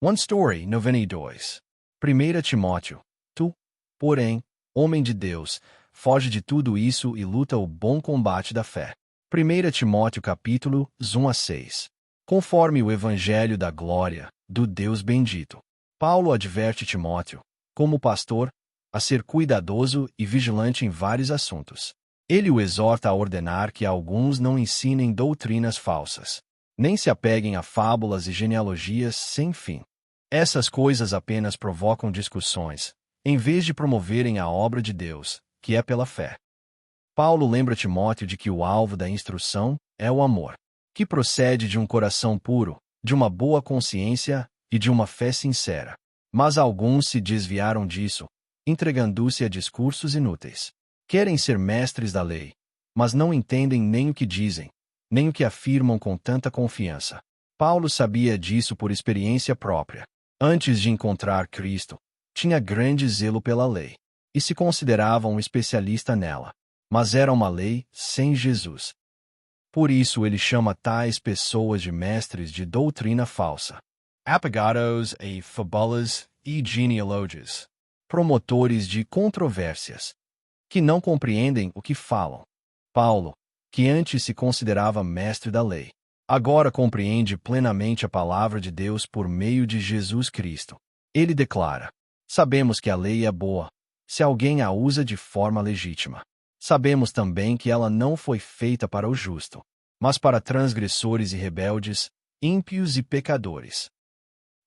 One Story 92. 1 Timóteo. Tu, porém, homem de Deus, foge de tudo isso e luta o bom combate da fé. 1 Timóteo capítulo 1-6. Conforme o Evangelho da glória, do Deus bendito. Paulo adverte Timóteo, como pastor, a ser cuidadoso e vigilante em vários assuntos. Ele o exorta a ordenar que alguns não ensinem doutrinas falsas, nem se apeguem a fábulas e genealogias sem fim. Essas coisas apenas provocam discussões, em vez de promoverem a obra de Deus, que é pela fé. Paulo lembra Timóteo de que o alvo da instrução é o amor, que procede de um coração puro, de uma boa consciência e de uma fé sincera. Mas alguns se desviaram disso, entregando-se a discursos inúteis. Querem ser mestres da lei, mas não entendem nem o que dizem, nem o que afirmam com tanta confiança. Paulo sabia disso por experiência própria. Antes de encontrar Cristo, tinha grande zelo pela lei, e se considerava um especialista nela. Mas era uma lei sem Jesus. Por isso ele chama tais pessoas de mestres de doutrina falsa. Apegados a fábulas e genealogias. Promotores de controvérsias, que não compreendem o que falam. Paulo, que antes se considerava mestre da lei, agora compreende plenamente a palavra de Deus por meio de Jesus Cristo. Ele declara: sabemos que a lei é boa, se alguém a usa de forma legítima. Sabemos também que ela não foi feita para o justo, mas para transgressores e rebeldes, ímpios e pecadores.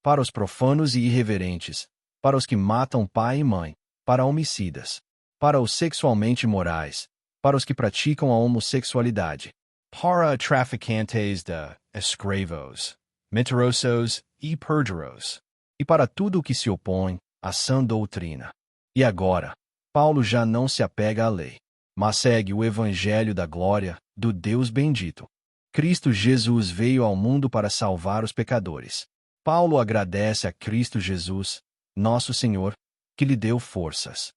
Para os profanos e irreverentes, para os que matam pai e mãe, para homicidas, para os sexualmente imorais, para os que praticam a homossexualidade, para traficantes de escravos, mentirosos e perjuros, e para tudo o que se opõe à sã doutrina. E agora, Paulo já não se apega à lei, mas segue o Evangelho da glória, do Deus bendito. Cristo Jesus veio ao mundo para salvar os pecadores. Paulo agradece a Cristo Jesus, nosso Senhor, que lhe deu forças,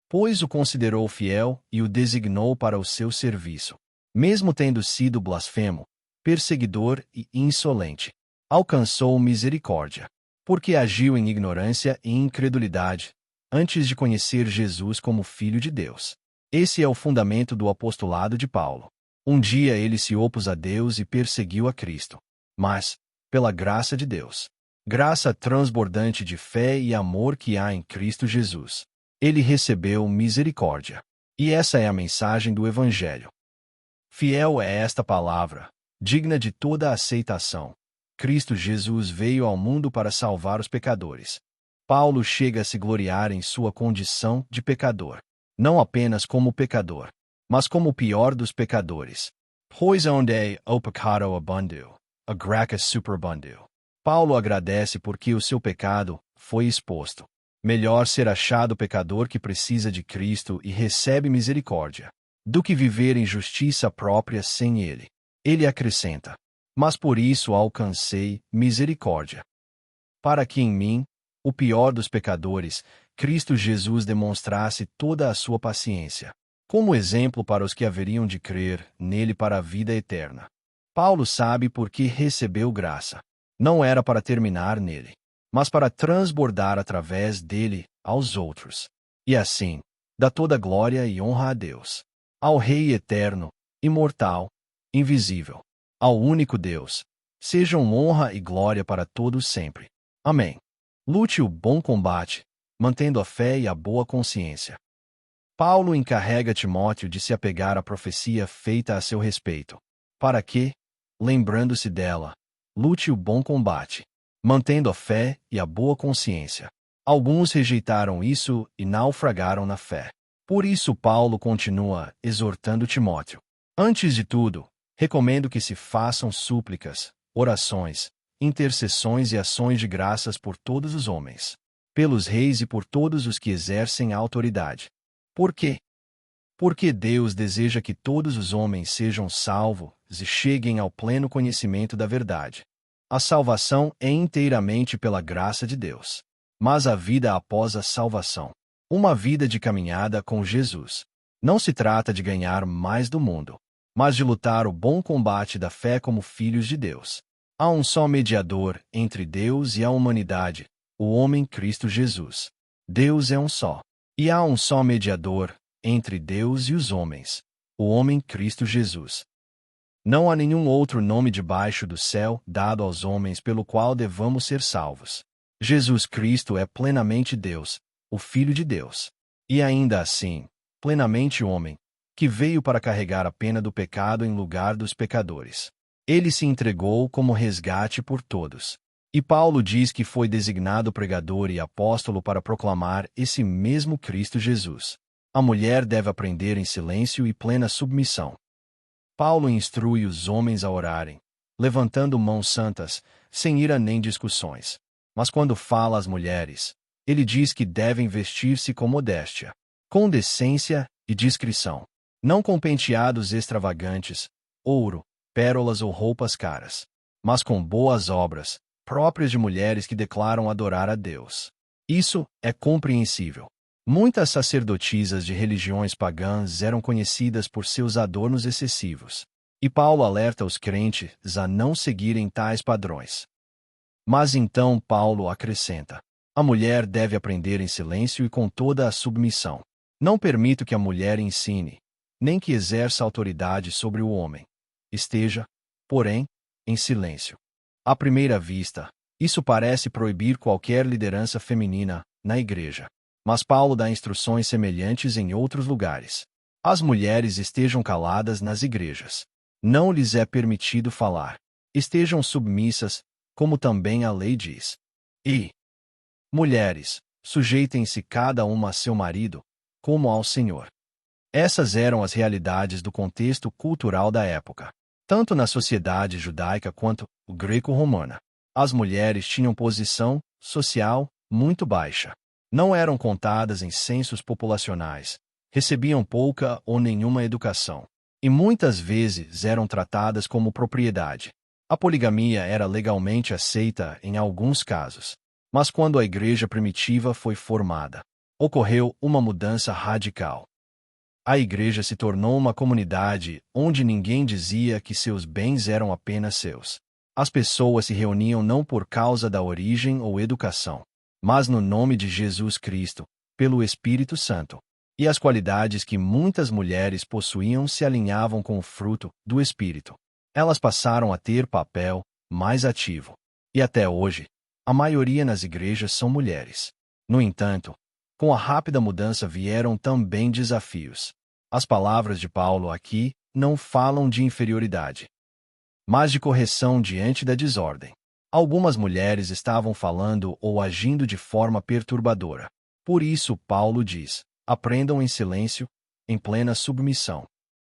pois o considerou fiel e o designou para o seu serviço. Mesmo tendo sido blasfemo, perseguidor e insolente, alcançou misericórdia, porque agiu em ignorância e incredulidade, antes de conhecer Jesus como Filho de Deus. Esse é o fundamento do apostolado de Paulo. Um dia ele se opôs a Deus e perseguiu a Cristo. Mas, pela graça de Deus, graça transbordante de fé e amor que há em Cristo Jesus, ele recebeu misericórdia. E essa é a mensagem do Evangelho. Fiel é esta palavra, digna de toda aceitação. Cristo Jesus veio ao mundo para salvar os pecadores. Paulo chega a se gloriar em sua condição de pecador, não apenas como pecador, mas como o pior dos pecadores. Pois onde o pecado abundou, a graça superabundou. Paulo agradece porque o seu pecado foi exposto. Melhor ser achado pecador que precisa de Cristo e recebe misericórdia, do que viver em justiça própria sem Ele. Ele acrescenta: mas por isso alcancei misericórdia, para que em mim, o pior dos pecadores, Cristo Jesus demonstrasse toda a sua paciência, como exemplo para os que haveriam de crer nele para a vida eterna. Paulo sabe por que recebeu graça. Não era para terminar nele, mas para transbordar através dele aos outros. E assim, dá toda glória e honra a Deus, ao Rei eterno, imortal, invisível, ao único Deus. Sejam honra e glória para todos sempre. Amém. Lute o bom combate, mantendo a fé e a boa consciência. Paulo encarrega Timóteo de se apegar à profecia feita a seu respeito, para que, lembrando-se dela, lute o bom combate, mantendo a fé e a boa consciência. Alguns rejeitaram isso e naufragaram na fé. Por isso Paulo continua exortando Timóteo. Antes de tudo, recomendo que se façam súplicas, orações, intercessões e ações de graças por todos os homens, pelos reis e por todos os que exercem a autoridade. Por quê? Porque Deus deseja que todos os homens sejam salvos e cheguem ao pleno conhecimento da verdade. A salvação é inteiramente pela graça de Deus. Mas a vida após a salvação, uma vida de caminhada com Jesus, não se trata de ganhar mais do mundo, mas de lutar o bom combate da fé como filhos de Deus. Há um só mediador entre Deus e a humanidade, o homem Cristo Jesus. Deus é um só. E há um só mediador entre Deus e os homens, o homem Cristo Jesus. Não há nenhum outro nome debaixo do céu dado aos homens pelo qual devamos ser salvos. Jesus Cristo é plenamente Deus, o Filho de Deus. E ainda assim, plenamente homem, que veio para carregar a pena do pecado em lugar dos pecadores. Ele se entregou como resgate por todos. E Paulo diz que foi designado pregador e apóstolo para proclamar esse mesmo Cristo Jesus. A mulher deve aprender em silêncio e plena submissão. Paulo instrui os homens a orarem, levantando mãos santas, sem ira nem discussões. Mas quando fala às mulheres, ele diz que devem vestir-se com modéstia, com decência e discrição, não com penteados extravagantes, ouro, pérolas ou roupas caras, mas com boas obras, próprias de mulheres que declaram adorar a Deus. Isso é compreensível. Muitas sacerdotisas de religiões pagãs eram conhecidas por seus adornos excessivos, e Paulo alerta os crentes a não seguirem tais padrões. Mas então Paulo acrescenta: a mulher deve aprender em silêncio e com toda a submissão. Não permito que a mulher ensine, nem que exerça autoridade sobre o homem. Esteja, porém, em silêncio. À primeira vista, isso parece proibir qualquer liderança feminina na igreja. Mas Paulo dá instruções semelhantes em outros lugares. As mulheres estejam caladas nas igrejas. Não lhes é permitido falar. Estejam submissas, como também a lei diz. E mulheres, sujeitem-se cada uma a seu marido, como ao Senhor. Essas eram as realidades do contexto cultural da época. Tanto na sociedade judaica quanto greco-romana, as mulheres tinham posição social muito baixa. Não eram contadas em censos populacionais, recebiam pouca ou nenhuma educação, e muitas vezes eram tratadas como propriedade. A poligamia era legalmente aceita em alguns casos, mas quando a igreja primitiva foi formada, ocorreu uma mudança radical. A igreja se tornou uma comunidade onde ninguém dizia que seus bens eram apenas seus. As pessoas se reuniam não por causa da origem ou educação, mas no nome de Jesus Cristo, pelo Espírito Santo. E as qualidades que muitas mulheres possuíam se alinhavam com o fruto do Espírito. Elas passaram a ter papel mais ativo. E até hoje, a maioria nas igrejas são mulheres. No entanto, com a rápida mudança vieram também desafios. As palavras de Paulo aqui não falam de inferioridade, mas de correção diante da desordem. Algumas mulheres estavam falando ou agindo de forma perturbadora. Por isso, Paulo diz: aprendam em silêncio, em plena submissão.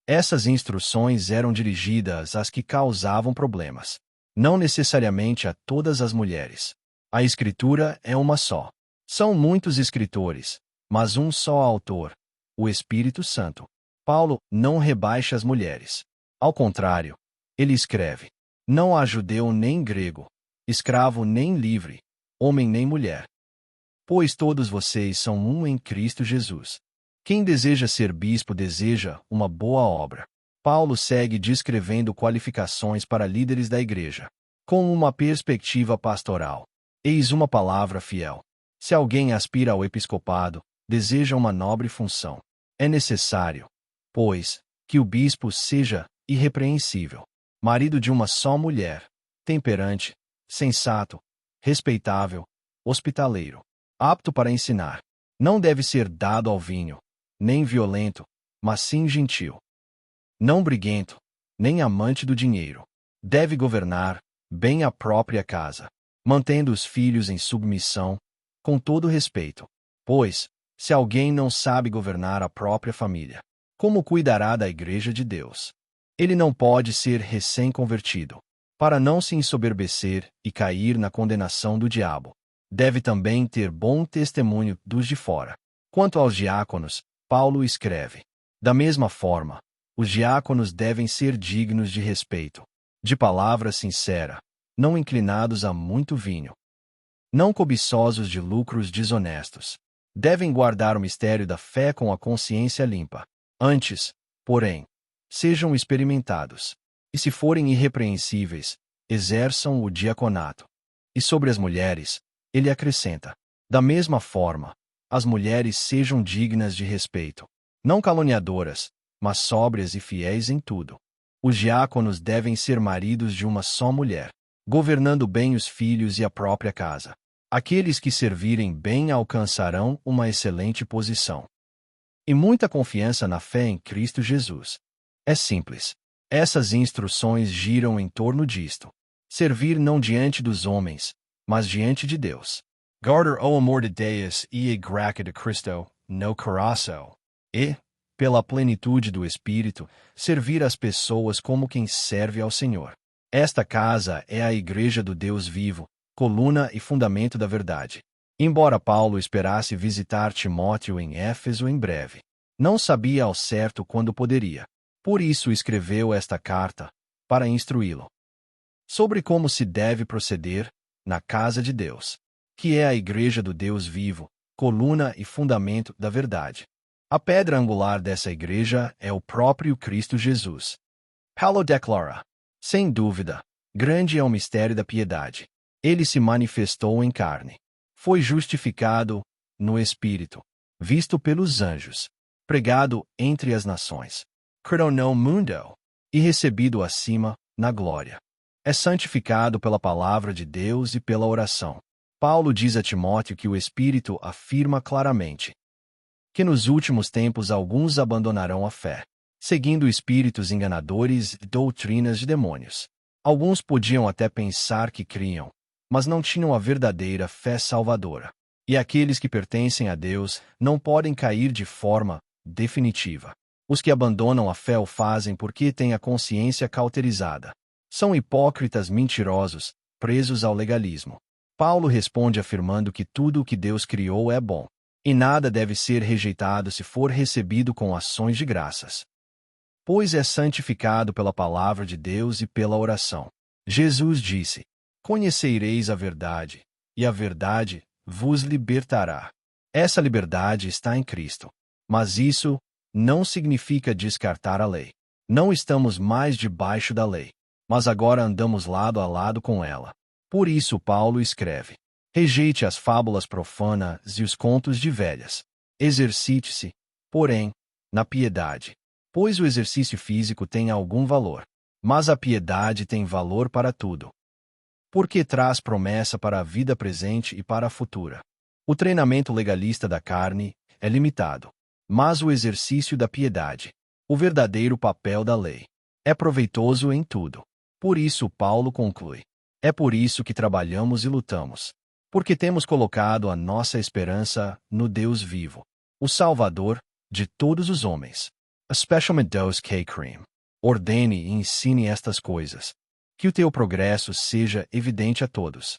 Essas instruções eram dirigidas às que causavam problemas, não necessariamente a todas as mulheres. A Escritura é uma só. São muitos escritores, mas um só autor, o Espírito Santo. Paulo não rebaixa as mulheres. Ao contrário, ele escreve: não há judeu nem grego, escravo nem livre, homem nem mulher. Pois todos vocês são um em Cristo Jesus. Quem deseja ser bispo deseja uma boa obra. Paulo segue descrevendo qualificações para líderes da igreja, com uma perspectiva pastoral. Eis uma palavra fiel. Se alguém aspira ao episcopado, deseja uma nobre função. É necessário, pois, que o bispo seja irrepreensível, marido de uma só mulher, temperante, sensato, respeitável, hospitaleiro, apto para ensinar. Não deve ser dado ao vinho, nem violento, mas sim gentil. Não briguento, nem amante do dinheiro. Deve governar bem a própria casa, mantendo os filhos em submissão, com todo respeito. Pois, se alguém não sabe governar a própria família, como cuidará da igreja de Deus? Ele não pode ser recém-convertido, para não se ensoberbecer e cair na condenação do diabo. Deve também ter bom testemunho dos de fora. Quanto aos diáconos, Paulo escreve: da mesma forma, os diáconos devem ser dignos de respeito, de palavra sincera, não inclinados a muito vinho, não cobiçosos de lucros desonestos. Devem guardar o mistério da fé com a consciência limpa. Antes, porém, sejam experimentados. E se forem irrepreensíveis, exerçam o diaconato. E sobre as mulheres, ele acrescenta: da mesma forma, as mulheres sejam dignas de respeito, não caluniadoras, mas sóbrias e fiéis em tudo. Os diáconos devem ser maridos de uma só mulher, governando bem os filhos e a própria casa. Aqueles que servirem bem alcançarão uma excelente posição. E muita confiança na fé em Cristo Jesus. É simples. Essas instruções giram em torno disto. Servir não diante dos homens, mas diante de Deus. Guardar o amor de Deus e a graça de Cristo no coração. E, pela plenitude do Espírito, servir as pessoas como quem serve ao Senhor. Esta casa é a igreja do Deus vivo, coluna e fundamento da verdade. Embora Paulo esperasse visitar Timóteo em Éfeso em breve, não sabia ao certo quando poderia. Por isso escreveu esta carta, para instruí-lo sobre como se deve proceder na casa de Deus, que é a igreja do Deus vivo, coluna e fundamento da verdade. A pedra angular dessa igreja é o próprio Cristo Jesus. Paulo declara: sem dúvida, grande é o mistério da piedade. Ele se manifestou em carne. Foi justificado no Espírito, visto pelos anjos, pregado entre as nações, crido no mundo, e recebido acima, na glória. É santificado pela palavra de Deus e pela oração. Paulo diz a Timóteo que o Espírito afirma claramente que nos últimos tempos alguns abandonarão a fé, seguindo espíritos enganadores e doutrinas de demônios. Alguns podiam até pensar que criam, mas não tinham a verdadeira fé salvadora. E aqueles que pertencem a Deus não podem cair de forma definitiva. Os que abandonam a fé o fazem porque têm a consciência cauterizada. São hipócritas mentirosos, presos ao legalismo. Paulo responde afirmando que tudo o que Deus criou é bom, e nada deve ser rejeitado se for recebido com ações de graças, pois é santificado pela palavra de Deus e pela oração. Jesus disse: conhecereis a verdade, e a verdade vos libertará. Essa liberdade está em Cristo. Mas isso não significa descartar a lei. Não estamos mais debaixo da lei, mas agora andamos lado a lado com ela. Por isso Paulo escreve: rejeite as fábulas profanas e os contos de velhas. Exercite-se, porém, na piedade, pois o exercício físico tem algum valor, mas a piedade tem valor para tudo, porque traz promessa para a vida presente e para a futura. O treinamento legalista da carne é limitado, mas o exercício da piedade, o verdadeiro papel da lei, é proveitoso em tudo. Por isso Paulo conclui: é por isso que trabalhamos e lutamos, porque temos colocado a nossa esperança no Deus vivo, o Salvador de todos os homens, especialmente dos que creem. Ordene e ensine estas coisas, que o teu progresso seja evidente a todos.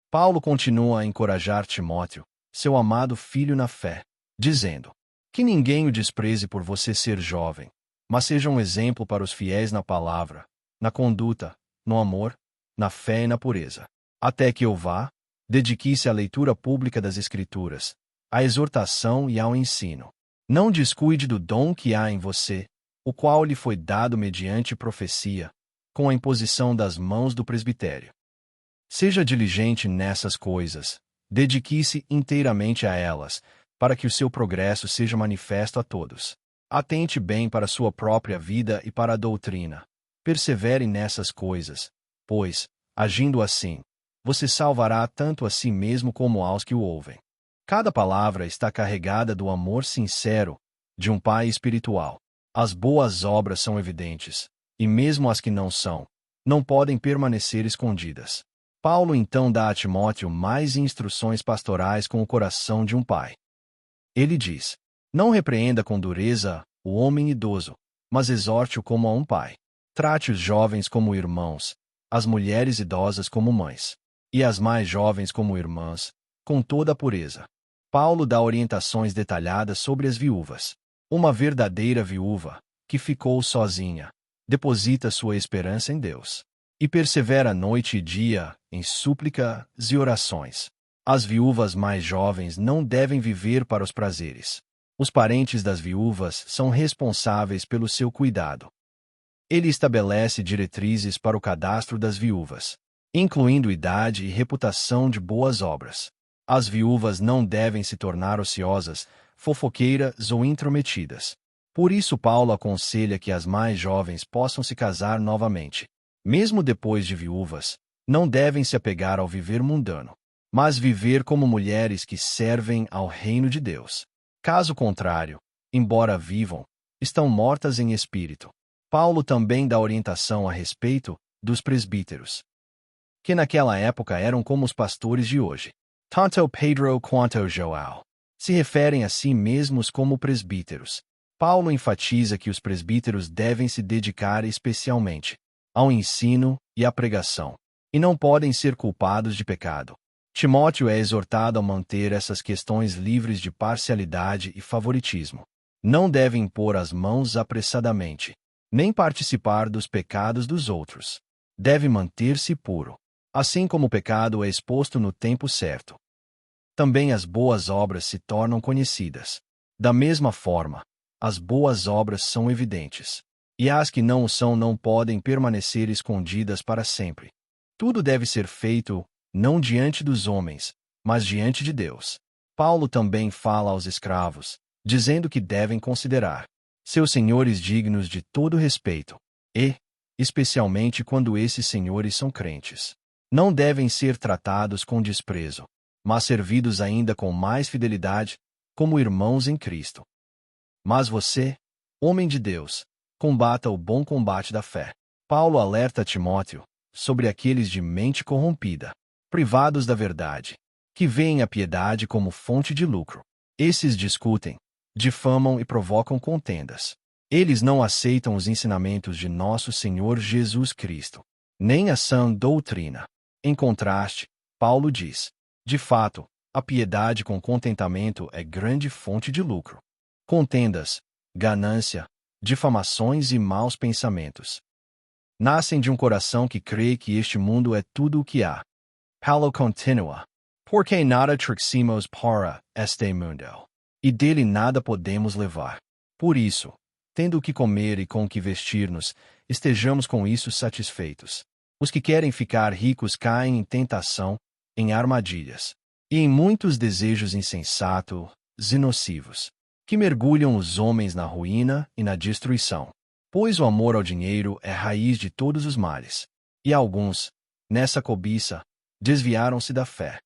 Paulo continua a encorajar Timóteo, seu amado filho na fé, dizendo: que ninguém o despreze por você ser jovem, mas seja um exemplo para os fiéis na palavra, na conduta, no amor, na fé e na pureza. Até que eu vá, dedique-se à leitura pública das Escrituras, à exortação e ao ensino. Não descuide do dom que há em você, o qual lhe foi dado mediante profecia, com a imposição das mãos do presbitério. Seja diligente nessas coisas, dedique-se inteiramente a elas, para que o seu progresso seja manifesto a todos. Atente bem para a sua própria vida e para a doutrina. Persevere nessas coisas, pois, agindo assim, você salvará tanto a si mesmo como aos que o ouvem. Cada palavra está carregada do amor sincero de um Pai espiritual. As boas obras são evidentes, e mesmo as que não são, não podem permanecer escondidas. Paulo então dá a Timóteo mais instruções pastorais com o coração de um pai. Ele diz: não repreenda com dureza o homem idoso, mas exorte-o como a um pai. Trate os jovens como irmãos, as mulheres idosas como mães, e as mais jovens como irmãs, com toda a pureza. Paulo dá orientações detalhadas sobre as viúvas. Uma verdadeira viúva, que ficou sozinha, deposita sua esperança em Deus, e persevera noite e dia em súplicas e orações. As viúvas mais jovens não devem viver para os prazeres. Os parentes das viúvas são responsáveis pelo seu cuidado. Ele estabelece diretrizes para o cadastro das viúvas, incluindo idade e reputação de boas obras. As viúvas não devem se tornar ociosas, fofoqueiras ou intrometidas. Por isso Paulo aconselha que as mais jovens possam se casar novamente. Mesmo depois de viúvas, não devem se apegar ao viver mundano, mas viver como mulheres que servem ao reino de Deus. Caso contrário, embora vivam, estão mortas em espírito. Paulo também dá orientação a respeito dos presbíteros, que naquela época eram como os pastores de hoje. Tanto Pedro quanto João se referem a si mesmos como presbíteros. Paulo enfatiza que os presbíteros devem se dedicar especialmente ao ensino e à pregação, e não podem ser culpados de pecado. Timóteo é exortado a manter essas questões livres de parcialidade e favoritismo. Não deve impor as mãos apressadamente, nem participar dos pecados dos outros. Deve manter-se puro, assim como o pecado é exposto no tempo certo. Também as boas obras se tornam conhecidas. Da mesma forma, as boas obras são evidentes, e as que não o são não podem permanecer escondidas para sempre. Tudo deve ser feito, não diante dos homens, mas diante de Deus. Paulo também fala aos escravos, dizendo que devem considerar seus senhores dignos de todo respeito, e, especialmente quando esses senhores são crentes, não devem ser tratados com desprezo, mas servidos ainda com mais fidelidade, como irmãos em Cristo. Mas você, homem de Deus, combata o bom combate da fé. Paulo alerta Timóteo sobre aqueles de mente corrompida, privados da verdade, que veem a piedade como fonte de lucro. Esses discutem, difamam e provocam contendas. Eles não aceitam os ensinamentos de nosso Senhor Jesus Cristo, nem a sã doutrina. Em contraste, Paulo diz: de fato, a piedade com contentamento é grande fonte de lucro. Contendas, ganância, difamações e maus pensamentos nascem de um coração que crê que este mundo é tudo o que há. Paulo continua: porque nada triximos para este mundo, e dele nada podemos levar. Por isso, tendo o que comer e com o que vestir-nos, estejamos com isso satisfeitos. Os que querem ficar ricos caem em tentação, em armadilhas, e em muitos desejos insensatos e nocivos, que mergulham os homens na ruína e na destruição. Pois o amor ao dinheiro é raiz de todos os males. E alguns, nessa cobiça, desviaram-se da fé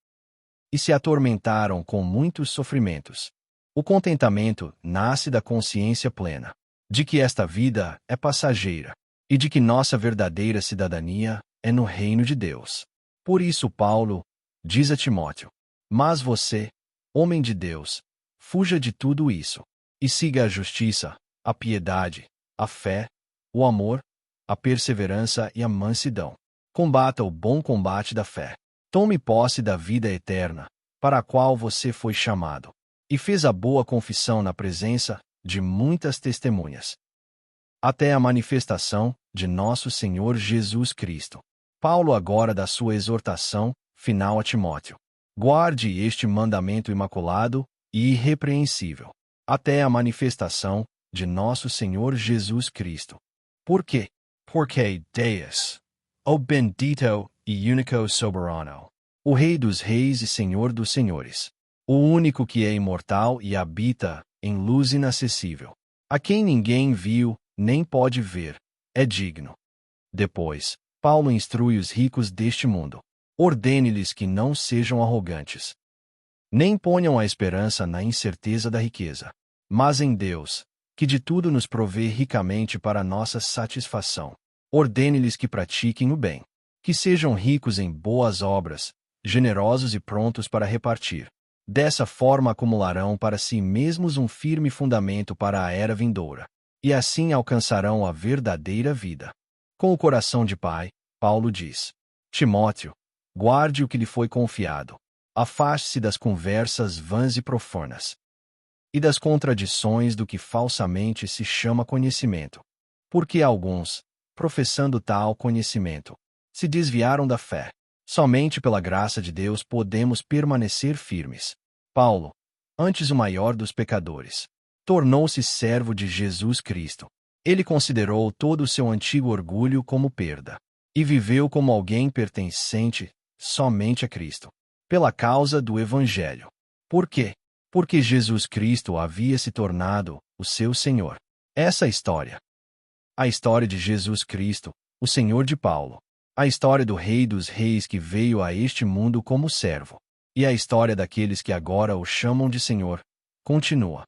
e se atormentaram com muitos sofrimentos. O contentamento nasce da consciência plena de que esta vida é passageira e de que nossa verdadeira cidadania é no reino de Deus. Por isso Paulo diz a Timóteo: mas você, homem de Deus, fuja de tudo isso, e siga a justiça, a piedade, a fé, o amor, a perseverança e a mansidão. Combata o bom combate da fé. Tome posse da vida eterna, para a qual você foi chamado, e fez a boa confissão na presença de muitas testemunhas, até a manifestação de nosso Senhor Jesus Cristo. Paulo agora dá sua exortação final a Timóteo: guarde este mandamento imaculado e irrepreensível, até a manifestação de nosso Senhor Jesus Cristo. Por quê? Porque Deus, o bendito e único soberano, o Rei dos reis e Senhor dos senhores, o único que é imortal e habita em luz inacessível, a quem ninguém viu nem pode ver, é digno. Depois, Paulo instrui os ricos deste mundo. Ordene-lhes que não sejam arrogantes, nem ponham a esperança na incerteza da riqueza, mas em Deus, que de tudo nos provê ricamente para nossa satisfação. Ordene-lhes que pratiquem o bem, que sejam ricos em boas obras, generosos e prontos para repartir. Dessa forma acumularão para si mesmos um firme fundamento para a era vindoura, e assim alcançarão a verdadeira vida. Com o coração de pai, Paulo diz: Timóteo, guarde o que lhe foi confiado. Afaste-se das conversas vãs e profanas, e das contradições do que falsamente se chama conhecimento. Porque alguns, professando tal conhecimento, se desviaram da fé. Somente pela graça de Deus podemos permanecer firmes. Paulo, antes o maior dos pecadores, tornou-se servo de Jesus Cristo, Ele considerou todo o seu antigo orgulho como perda, e viveu como alguém pertencente somente a Cristo, pela causa do Evangelho. Por quê? Porque Jesus Cristo havia se tornado o seu Senhor. Essa história. A história de Jesus Cristo, o Senhor de Paulo. A história do Rei dos Reis que veio a este mundo como servo. E a história daqueles que agora o chamam de Senhor. Continua.